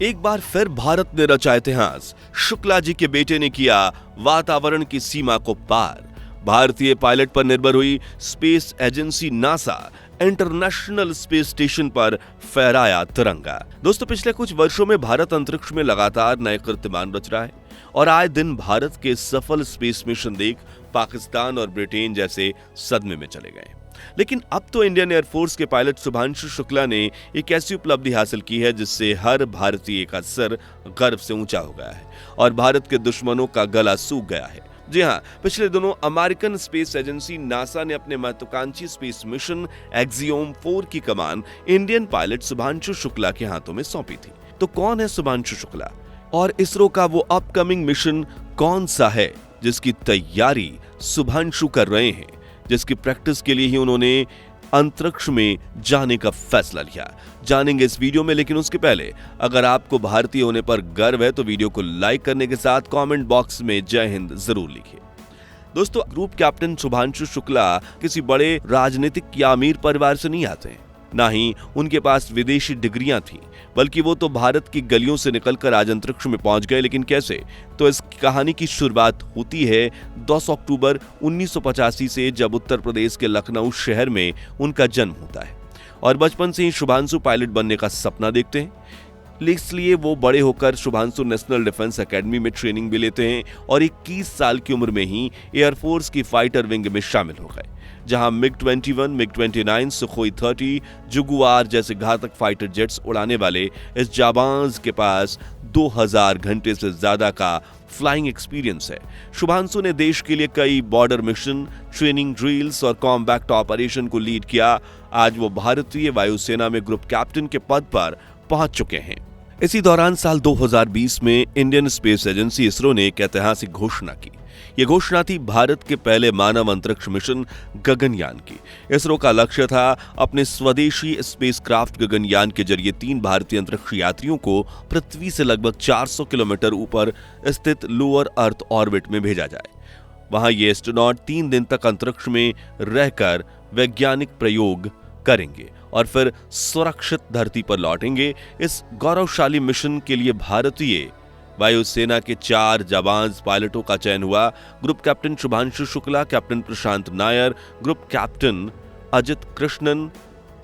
एक बार फिर भारत ने रचा इतिहास। शुक्ला जी के बेटे ने किया वातावरण की सीमा को पार। भारतीय पायलट पर निर्भर हुई space agency NASA international space station पर फहराया तिरंगा। दोस्तों, पिछले कुछ वर्षों में भारत अंतरिक्ष में लगातार नए कीर्तिमान रच रहा है और आए दिन भारत के सफल स्पेस मिशन देख पाकिस्तान और ब्रिटेन जैसे सदमे में चले गए। लेकिन अब तो इंडियन एयरफोर्स के पायलट शुभांशु शुक्ला ने एक ऐसी उपलब्धि हासिल की है जिससे हर भारतीय का सर गर्व से ऊंचा हो गया है और भारत के दुश्मनों का गला सूख गया है। जी हां, पिछले दिनों अमेरिकन स्पेस एजेंसी नासा ने अपने महत्वाकांक्षी स्पेस मिशन एक्सियोम 4 की कमान इंडियन पायलट शुभांशु शुक्ला के हाथों में सौंपी थी। तो कौन है शुभांशु शुक्ला और इसरो का वो अपकमिंग मिशन कौन सा है जिसकी तैयारी शुभांशु कर रहे हैं, जिसकी प्रैक्टिस के लिए ही उन्होंने अंतरिक्ष में जाने का फैसला लिया? जानेंगे इस वीडियो में। लेकिन उसके पहले अगर आपको भारतीय होने पर गर्व है तो वीडियो को लाइक करने के साथ कमेंट बॉक्स में जय हिंद जरूर लिखिए। दोस्तों, ग्रुप कैप्टन शुभांशु शुक्ला किसी बड़े राजनीतिक या अमीर परिवार से नहीं आते हैं, ना ही उनके पास विदेशी डिग्रियां थी, बल्कि वो तो भारत की गलियों से निकलकर आज अंतरिक्ष में पहुंच गए। लेकिन कैसे? तो इस कहानी की शुरुआत होती है 10 अक्टूबर 1985 से, जब उत्तर प्रदेश के लखनऊ शहर में उनका जन्म होता है और बचपन से ही शुभांशु पायलट बनने का सपना देखते हैं। इसलिए वो बड़े होकर शुभांशु नेशनल डिफेंस एकेडमी में ट्रेनिंग भी लेते हैं और 21 साल की उम्र में ही एयरफोर्स की फाइटर विंग में शामिल हो गए, जहां MiG-21, MiG-29, सुखोई 30, जुगुआर जैसे घातक फाइटर जेट्स उड़ाने वाले इस जाबाज के पास 2000 घंटे से ज्यादा का फ्लाइंग एक्सपीरियंस है। शुभांशु ने देश के लिए कई बॉर्डर मिशन, ट्रेनिंग ड्रिल्स और कॉम्बैट ऑपरेशन को लीड किया। आज वो भारतीय वायुसेना में ग्रुप कैप्टन के पद पर पहुंच चुके हैं। इसी दौरान साल 2020 में इंडियन स्पेस एजेंसी इसरो ने एक ऐतिहासिक घोषणा की। ये घोषणा थी भारत के पहले मानव अंतरिक्ष मिशन गगनयान की। इसरो का लक्ष्य था अपने स्वदेशी स्पेसक्राफ्ट गगनयान के जरिए 3 भारतीय अंतरिक्ष यात्रियों को पृथ्वी से लगभग 400 किलोमीटर ऊपर स्थित लोअर अर्थ ऑर्बिट में भेजा जाए। वहां ये एस्ट्रोनॉट 3 दिन तक अंतरिक्ष में रहकर वैज्ञानिक प्रयोग करेंगे और फिर सुरक्षित धरती पर लौटेंगे। इस गौरवशाली मिशन के लिए भारतीय वायुसेना के 4 जाबाज पायलटों का चयन हुआ। Group captain Shubhanshu Shukla, captain Prashant Nair, group captain Ajit Krishnan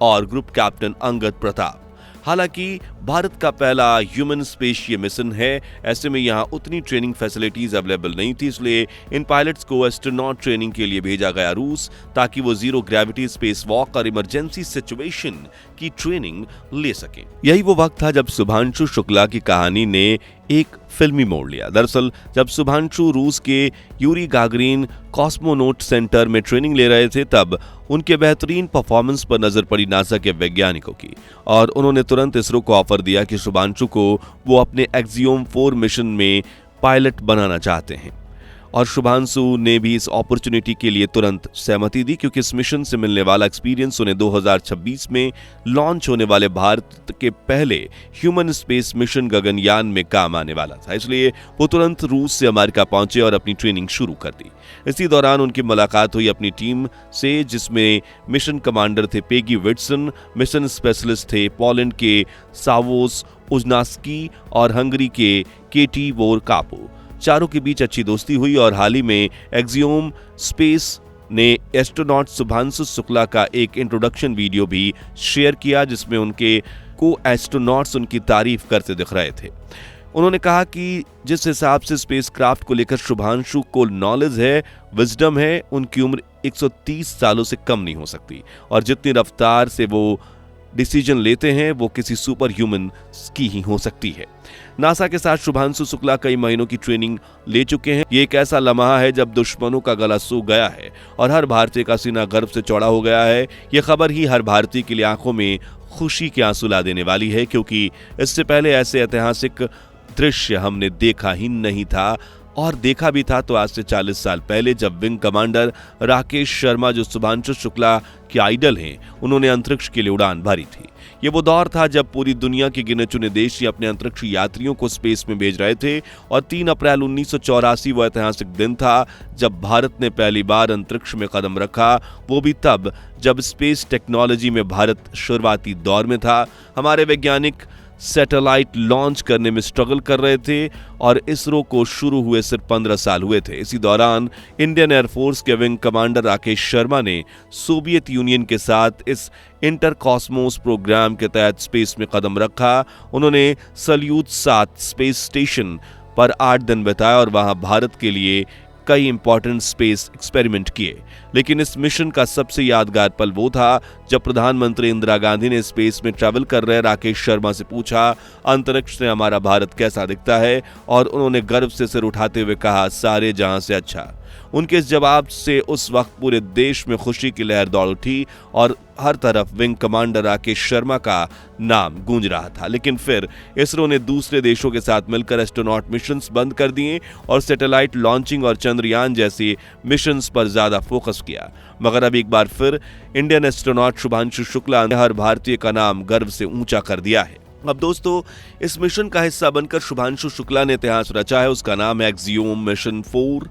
और ग्रुप कैप्टन अंगद प्रताप। हालांकि भारत का पहला ह्यूमन स्पेस ये मिशन है, ऐसे में यहाँ उतनी ट्रेनिंग फैसिलिटीज अवेलेबल नहीं थी, इसलिए इन पायलट्स को एस्ट्रोनॉट ट्रेनिंग के लिए भेजा गया रूस, ताकि वो जीरो ग्रेविटी स्पेस वॉक और इमरजेंसी सिचुएशन की ट्रेनिंग ले सकें। यही वो वक्त था जब शुभांशु शुक्ला की कहानी ने एक फिल्मी मोड़ लिया। दरअसल जब शुभांशु रूस के यूरी गागरिन कॉस्मोनॉट सेंटर में ट्रेनिंग ले रहे थे, तब उनके बेहतरीन परफॉर्मेंस पर नजर पड़ी नासा के वैज्ञानिकों की और उन्होंने तुरंत इसरो को ऑफर दिया कि शुभांशु को वो अपने एक्सियोम 4 मिशन में पायलट बनाना चाहते हैं। और शुभांशु ने भी इस अपॉर्चुनिटी के लिए तुरंत सहमति दी, क्योंकि इस मिशन से मिलने वाला एक्सपीरियंस उन्हें 2026 में लॉन्च होने वाले भारत के पहले ह्यूमन स्पेस मिशन गगनयान में काम आने वाला था। इसलिए वो तुरंत रूस से अमेरिका पहुंचे और अपनी ट्रेनिंग शुरू कर दी। इसी दौरान उनकी मुलाकात हुई अपनी टीम से, जिसमें मिशन कमांडर थे पेगी विट्सन, मिशन स्पेशलिस्ट थे पोलैंड के सावोस उजनास्की और हंगरी के केटी वोरकापो। चारों के बीच अच्छी दोस्ती हुई और हाल ही में एक्सियोम स्पेस ने एस्ट्रोनॉट शुभांशु शुक्ला का एक इंट्रोडक्शन वीडियो भी शेयर किया, जिसमें उनके को एस्ट्रोनॉट्स उनकी तारीफ करते दिख रहे थे। उन्होंने कहा कि जिस हिसाब से स्पेसक्राफ्ट को लेकर शुभांशु को नॉलेज है, विजडम है, उनकी उम्र 130 सालों से कम नहीं हो सकती और जितनी रफ्तार से वो डिसीजन लेते हैं वो किसी सुपर ह्यूमन की ही हो सकती है। नासा के साथ शुभांशु शुक्ला कई महीनों की ट्रेनिंग ले चुके हैं। ये एक ऐसा लम्हा है जब दुश्मनों का गला सूख गया है और हर भारतीय का सीना गर्व से चौड़ा हो गया है। ये खबर ही हर भारतीय के लिए आंखों में खुशी के आंसू ला देने वाली है, क्योंकि इससे पहले ऐसे ऐतिहासिक दृश्य हमने देखा ही नहीं था, और देखा भी था तो आज से 40 साल पहले, जब विंग कमांडर राकेश शर्मा, जो शुभांशु शुक्ला के आइडल हैं, उन्होंने अंतरिक्ष के लिए उड़ान भरी थी। ये वो दौर था जब पूरी दुनिया के गिने चुने देश ही अपने अंतरिक्ष यात्रियों को स्पेस में भेज रहे थे और 3 अप्रैल 1984 वो ऐतिहासिक दिन था जब भारत ने पहली बार अंतरिक्ष में कदम रखा, वो भी तब जब स्पेस टेक्नोलॉजी में भारत शुरुआती दौर में था। हमारे वैज्ञानिक सैटेलाइट लॉन्च करने में स्ट्रगल कर रहे थे और इसरो को शुरू हुए सिर्फ 15 साल हुए थे। इसी दौरान इंडियन एयरफोर्स के विंग कमांडर राकेश शर्मा ने सोवियत यूनियन के साथ इस इंटर कॉस्मोस प्रोग्राम के तहत स्पेस में कदम रखा। उन्होंने सल्यूट 7 स्पेस स्टेशन पर 8 दिन बिताए और वहां भारत के लिए कई इंपॉर्टेंट स्पेस एक्सपेरिमेंट किए। लेकिन इस मिशन का सबसे यादगार पल वो था जब प्रधानमंत्री इंदिरा गांधी ने स्पेस में ट्रैवल कर रहे राकेश शर्मा से पूछा, अंतरिक्ष से हमारा भारत कैसा दिखता है? और उन्होंने गर्व से सिर उठाते हुए कहा, सारे जहां से अच्छा। उनके इस जवाब से उस वक्त पूरे देश में खुशी की लहर दौड़ उठी और हर तरफ विंग कमांडर राकेश शर्मा का नाम गूंज रहा था। लेकिन फिर इसरो ने दूसरे देशों के साथ मिलकर एस्ट्रोनॉट मिशंस बंद कर दिए और सैटेलाइट लॉन्चिंग और चंद्रयान जैसे मिशंस पर ज्यादा फोकस किया। मगर अब एक बार फिर इंडियन एस्ट्रोनॉट शुभांशु शुक्ला ने हर भारतीय का नाम गर्व से ऊंचा कर दिया है। अब दोस्तों, इस मिशन का हिस्सा बनकर शुभांशु शुक्ला ने इतिहास रचा है। उसका नाम है एक्सियोम मिशन 4।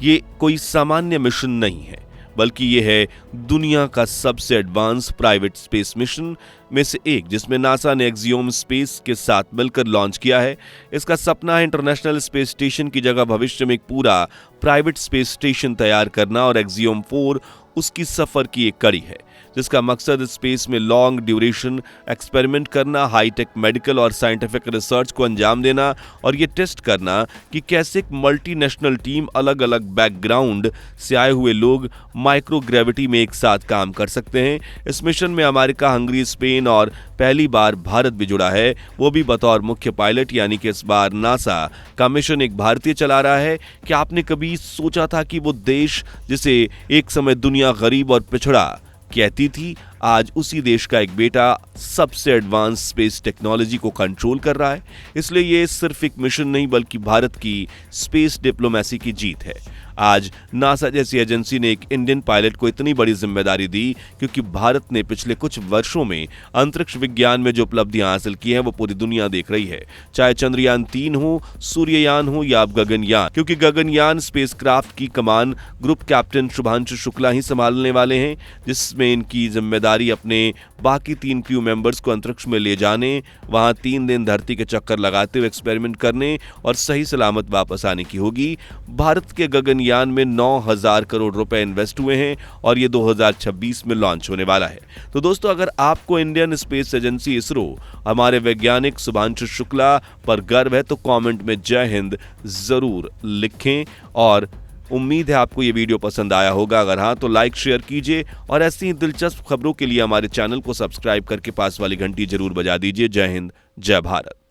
ये कोई सामान्य मिशन नहीं है, बल्कि ये है दुनिया का सबसे एडवांस प्राइवेट स्पेस मिशन में से एक, जिसमें नासा ने एक्सियोम स्पेस के साथ मिलकर लॉन्च किया है। इसका सपना है इंटरनेशनल स्पेस स्टेशन की जगह भविष्य में एक पूरा प्राइवेट स्पेस स्टेशन तैयार करना और एक्सियोम 4 उसकी सफर की एक कड़ी है, जिसका मकसद स्पेस में लॉन्ग ड्यूरेशन एक्सपेरिमेंट करना, हाईटेक मेडिकल और साइंटिफिक रिसर्च को अंजाम देना और ये टेस्ट करना कि कैसे एक मल्टीनेशनल टीम, अलग अलग बैकग्राउंड से आए हुए लोग माइक्रोग्रेविटी में एक साथ काम कर सकते हैं। इस मिशन में अमेरिका, हंगरी, स्पेन और पहली बार भारत भी जुड़ा है, वो भी बतौर मुख्य पायलट। यानी कि इस बार नासा का मिशन एक भारतीय चला रहा है। क्या आपने कभी सोचा था कि वो देश जिसे एक समय दुनिया गरीब और पिछड़ा कहती थी, आज उसी देश का एक बेटा सबसे एडवांस स्पेस टेक्नोलॉजी को कंट्रोल कर रहा है? इसलिए ये सिर्फ एक मिशन नहीं, बल्कि भारत की स्पेस डिप्लोमेसी की जीत है। आज नासा जैसी एजेंसी ने एक इंडियन पायलट को इतनी बड़ी जिम्मेदारी दी क्योंकि भारत ने पिछले कुछ वर्षों में अंतरिक्ष विज्ञान में जो उपलब्धियां हासिल की हैं वो पूरी दुनिया देख रही है। चाहे चंद्रयान 3 हो, सूर्ययान हो या अब गगनयान, क्योंकि गगनयान स्पेसक्राफ्ट की कमान ग्रुप कैप्टन शुभांशु शुक्ला ही संभालने वाले हैं, जिसमें इनकी जिम्मेदारी अपने बाकी 3 क्रू मेंबर्स को अंतरिक्ष में ले जाने, वहां 3 दिन धरती के चक्कर लगाते हुए एक्सपेरिमेंट करने और सही सलामत वापस आने की होगी। भारत के गगनयान में 9,000 करोड़ रुपए इन्वेस्ट हुए हैं और ये 2026 में लॉन्च होने वाला है। तो दोस्तों, अगर आपको इंडियन स्पेस एजेंसी इसरो, हमारे वैज्ञानिक शुभांशु शुक्ला पर गर्व है तो कमेंट में जय हिंद जरूर लिखें। और उम्मीद है आपको ये वीडियो पसंद आया होगा। अगर हाँ तो लाइक शेयर कीजिए और ऐसी ही दिलचस्प खबरों के लिए हमारे चैनल को सब्सक्राइब करके पास वाली घंटी जरूर बजा दीजिए। जय हिंद, जय भारत।